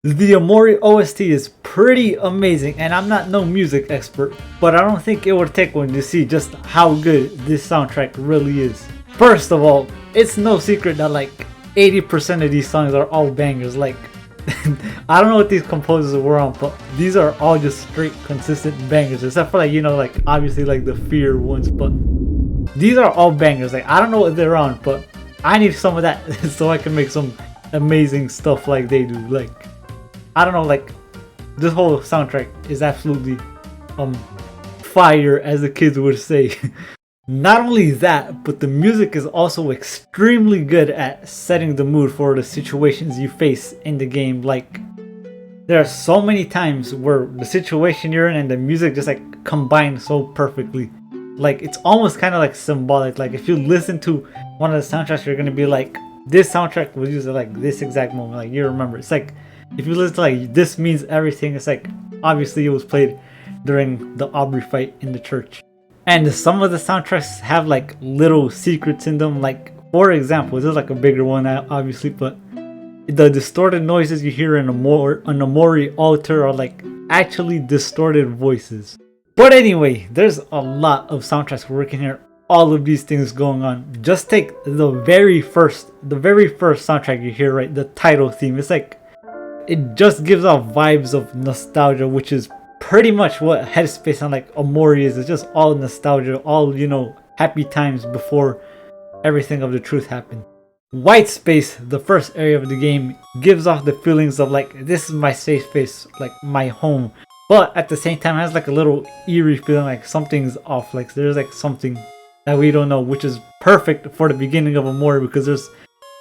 The Omori OST is pretty amazing, and I'm not no music expert, but I don't think it would take one to see just how good this soundtrack really is. First of all, it's no secret that like 80% of these songs are all bangers. Like, I don't know what these composers were on, but these are all just straight consistent bangers, except for like, like obviously like the Fear ones, but these are all bangers. Like, I don't know what they're on, but I need some of that so I can make some amazing stuff like they do. Like, I don't know, like, this whole soundtrack is absolutely fire, as the kids would say. Not only that, but the music is also extremely good at setting the mood for the situations you face in the game. Like, there are so many times where the situation you're in and the music just like combine so perfectly. Like, it's almost kind of like symbolic. Like, if you listen to one of the soundtracks, you're gonna be like, this soundtrack was used at like this exact moment. Like, you remember. It's like, if you listen to like This Means Everything, it's like obviously it was played during the Aubrey fight in the church. And some of the soundtracks have like little secrets in them. Like, for example, this is like a bigger one obviously, but the distorted noises you hear in an Omori altar are like actually distorted voices. But anyway, there's a lot of soundtracks working here. All of these things going on. Just take the very first soundtrack you hear, right? The title theme. It's like, it just gives off vibes of nostalgia, which is pretty much what Headspace and like Omori is. It's just all nostalgia, all, happy times before everything of the truth happened. White Space, the first area of the game, gives off the feelings of like, this is my safe space, like my home. But at the same time has like a little eerie feeling, like something's off, like there's like something that we don't know, which is perfect for the beginning of Omori because there's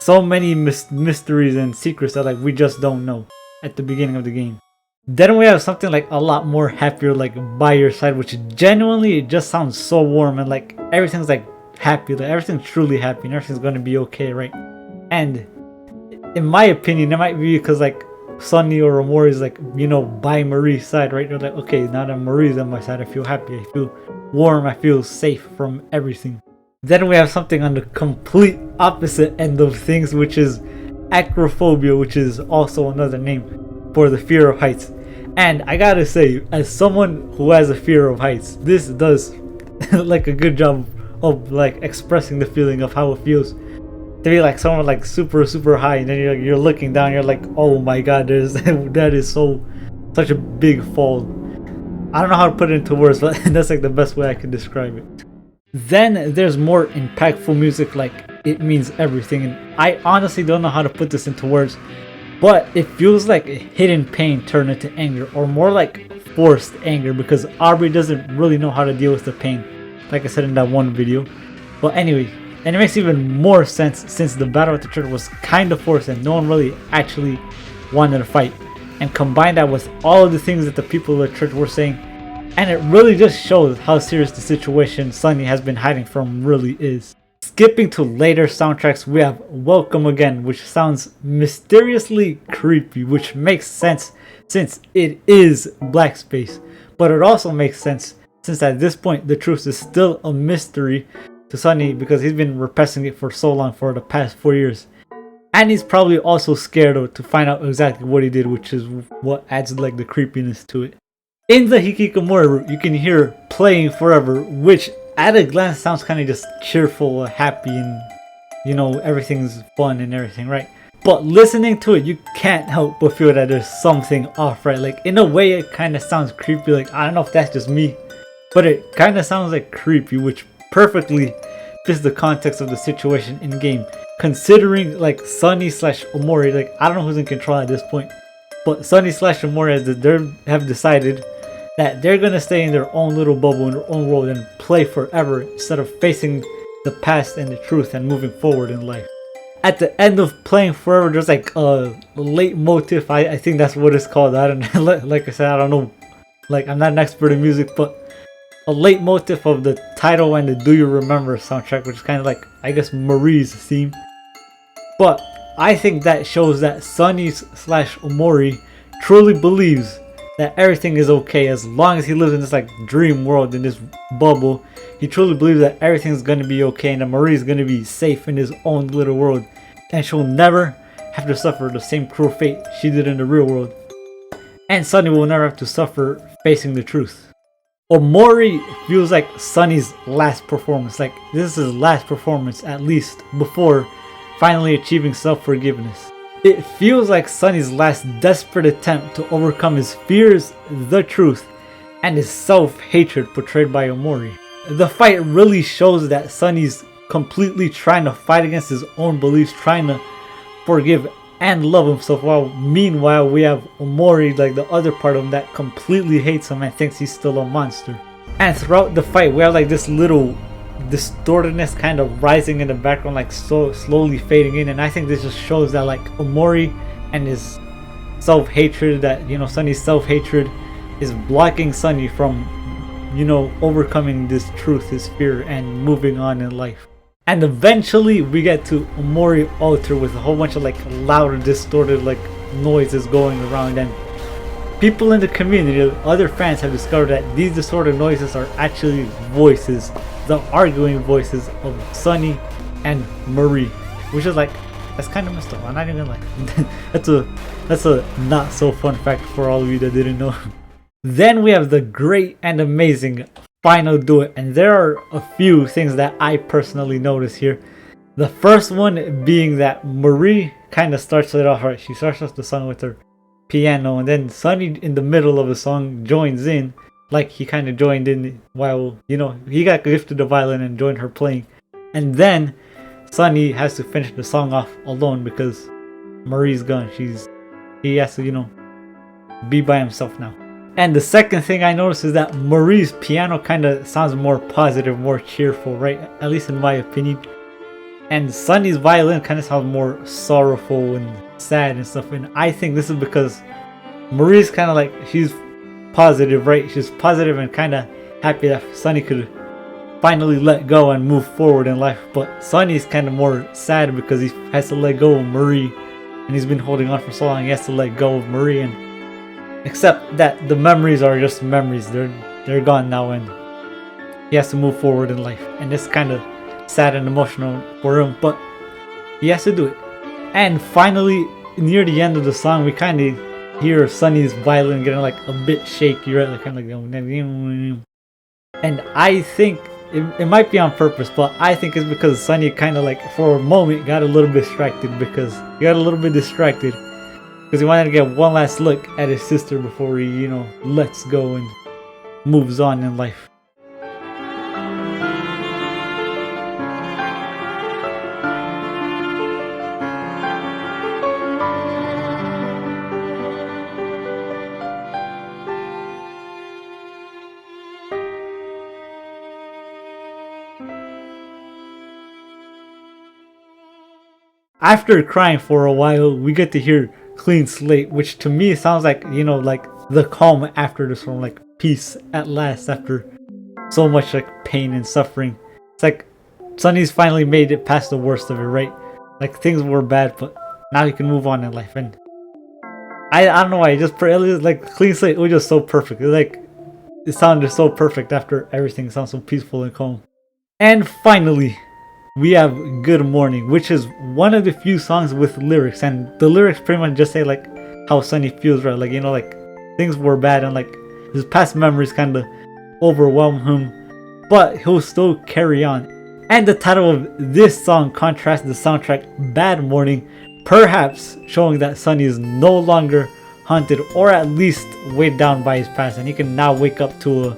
so many mysteries and secrets that like we just don't know at the beginning of the game. Then we have something like a lot more happier, like By Your Side, which genuinely it just sounds so warm and like everything's like happy, like everything's truly happy and everything's gonna be okay, right? And in my opinion, it might be because like Sunny or Omori is like, by Marie's side, right? They're like, okay, now that Marie's on my side, I feel happy, I feel warm, I feel safe from everything. Then we have something on the complete opposite end of things, which is Acrophobia, which is also another name for the fear of heights. And I gotta say, as someone who has a fear of heights, this does like a good job of like expressing the feeling of how it feels to be like someone like super high, and then you're looking down, you're like, oh my god, that is such a big fall. I don't know how to put it into words, but that's like the best way I can describe it. Then there's more impactful music like It Means Everything, and I honestly don't know how to put this into words, but it feels like hidden pain turned into anger, or more like forced anger, because Aubrey doesn't really know how to deal with the pain, like I said in that one video. But anyway, and it makes even more sense since the battle at the church was kind of forced and no one really actually wanted to fight. And combine that with all of the things that the people of the church were saying, and it really just shows how serious the situation Sunny has been hiding from really is. Skipping to later soundtracks, we have Welcome Again, which sounds mysteriously creepy, which makes sense since it is Black Space. But it also makes sense since at this point the truth is still a mystery to Sunny because he's been repressing it for so long, for the past 4 years. And he's probably also scared to find out exactly what he did, which is what adds like the creepiness to it. In the Hikikomori route, you can hear Playing Forever, which at a glance sounds kind of just cheerful, happy, and everything's fun and everything, right? But listening to it, you can't help but feel that there's something off, right? Like, in a way, it kind of sounds creepy. Like, I don't know if that's just me, but it kind of sounds like creepy, which perfectly fits the context of the situation in game. Considering like Sunny / Omori, like I don't know who's in control at this point, but Sunny / Omori have decided that they're gonna stay in their own little bubble, in their own world, and play forever instead of facing the past and the truth and moving forward in life. At the end of Playing Forever, there's like a leitmotif. I think that's what it's called. I don't know. Like I said, I don't know. Like, I'm not an expert in music, but a leitmotif of the title and the Do You Remember soundtrack, which is kind of like, I guess, Marie's theme. But I think that shows that Sunny / Omori truly believes that everything is okay as long as he lives in this like dream world, in this bubble. He truly believes that everything's gonna be okay and that Marie's gonna be safe in his own little world, and she'll never have to suffer the same cruel fate she did in the real world. And Sunny will never have to suffer facing the truth. Omori feels like Sunny's last performance. Like, this is his last performance, at least, before finally achieving self-forgiveness. It feels like Sunny's last desperate attempt to overcome his fears, the truth, and his self-hatred portrayed by Omori. The fight really shows that Sunny's completely trying to fight against his own beliefs, trying to forgive and love himself, while meanwhile we have Omori, like the other part of him, that completely hates him and thinks he's still a monster. And throughout the fight we have like this little distortedness kind of rising in the background, like so slowly fading in, and I think this just shows that like Omori and his self-hatred, that, you know, Sunny's self-hatred is blocking Sunny from, you know, overcoming this truth, his fear, and moving on in life. And eventually we get to Omori altar with a whole bunch of like loud, distorted like noises going around, and people in the community, other fans, have discovered that these distorted noises are actually voices, the arguing voices of Sunny and Marie, which is like, that's kind of messed up. I'm not even like that's a not so fun fact for all of you that didn't know. Then we have the great and amazing final duet, and there are a few things that I personally notice here. The first one being that Marie kind of starts it off right. She starts off the song with her piano, and then Sunny in the middle of the song joins in, like he kind of joined in while, you know, he got gifted the violin and joined her playing. And then Sunny has to finish the song off alone because Marie's gone. He has to, you know, be by himself now. And the second thing I noticed is that Marie's piano kind of sounds more positive, more cheerful, right? At least in my opinion. And Sunny's violin kind of sounds more sorrowful and sad and stuff. And I think this is because Marie's kind of like, she's positive, right? She's positive and kind of happy that Sunny could finally let go and move forward in life. But Sunny's kind of more sad because he has to let go of Marie, and he's been holding on for so long. He has to let go of Marie, and except that the memories are just memories. They're gone now, and he has to move forward in life. And it's kind of sad and emotional for him, but he has to do it. And finally, near the end of the song, we kind of hear Sunny's violin getting like a bit shaky, right? Like kind of like, and I think it might be on purpose, but I think it's because Sunny kind of like for a moment got a little bit distracted, because he wanted to get one last look at his sister before he, you know, lets go and moves on in life. After crying for a while, we get to hear Clean Slate, which to me sounds like, you know, like the calm after the storm, like peace at last after so much like pain and suffering. It's like Sunny's finally made it past the worst of it, right? Like things were bad, but now he can move on in life. And I don't know why, like Clean Slate was just so perfect. It sounded so perfect after everything. It sounds so peaceful and calm. And finally, we have Good Morning, which is one of the few songs with lyrics, and the lyrics pretty much just say like how Sunny feels, right? Like, you know, like things were bad and like his past memories kind of overwhelm him, but he'll still carry on. And the title of this song contrasts the soundtrack Bad Morning, perhaps showing that Sunny is no longer haunted, or at least weighed down by his past, and he can now wake up to a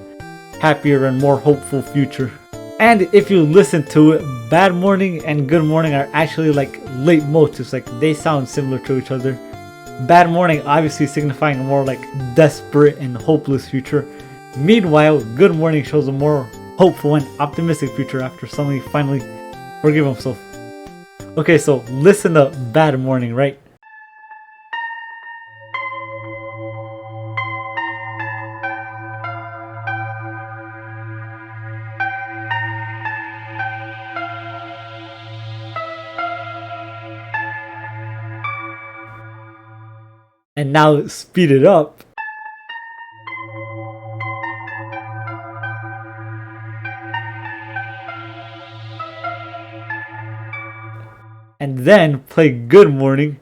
happier and more hopeful future. And if you listen to it, Bad Morning and Good Morning are actually like leitmotifs, like they sound similar to each other. Bad Morning obviously signifying a more like desperate and hopeless future. Meanwhile, Good Morning shows a more hopeful and optimistic future after Sunny finally forgive himself. Okay, so listen to Bad Morning, right? And now speed it up. And then play Good Morning.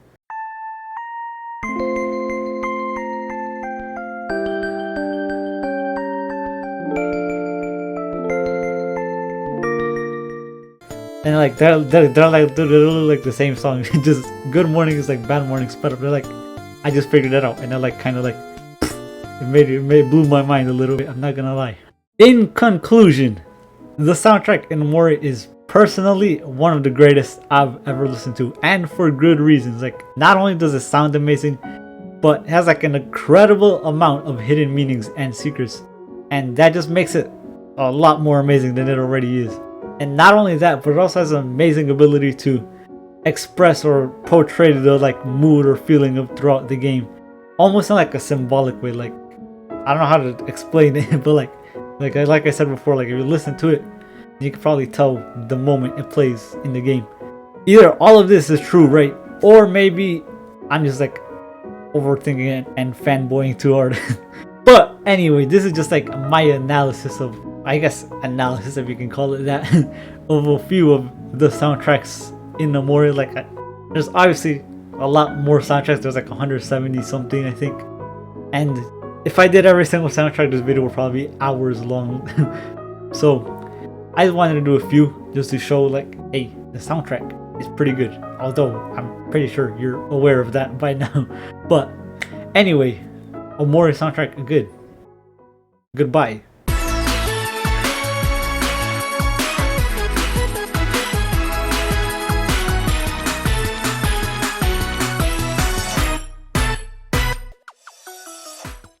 And like they're like literally like the same song. Just good morning is like bad morning sped up. They're like, I just figured that out, and they're like kind of like it blew my mind a little bit. I'm not gonna lie. In conclusion, the soundtrack in Omori is personally one of the greatest I've ever listened to, and for good reasons. Like, not only does it sound amazing, but it has like an incredible amount of hidden meanings and secrets, and that just makes it a lot more amazing than it already is. And not only that, but it also has an amazing ability to express or portray the like mood or feeling of throughout the game, almost in like a symbolic way. Like, I don't know how to explain it, but like I said before, like if you listen to it, you can probably tell the moment it plays in the game. Either all of this is true, right? Or maybe I'm just like overthinking it and fanboying too hard. But anyway, this is just like my analysis of, I guess, analysis if you can call it that, of a few of the soundtracks in Omori. Like, there's obviously a lot more soundtracks. There's like 170 something, I think. And if I did every single soundtrack, this video would probably be hours long. So I just wanted to do a few just to show like, hey, the soundtrack is pretty good. Although I'm pretty sure you're aware of that by now. But anyway, Omori soundtrack good. Goodbye.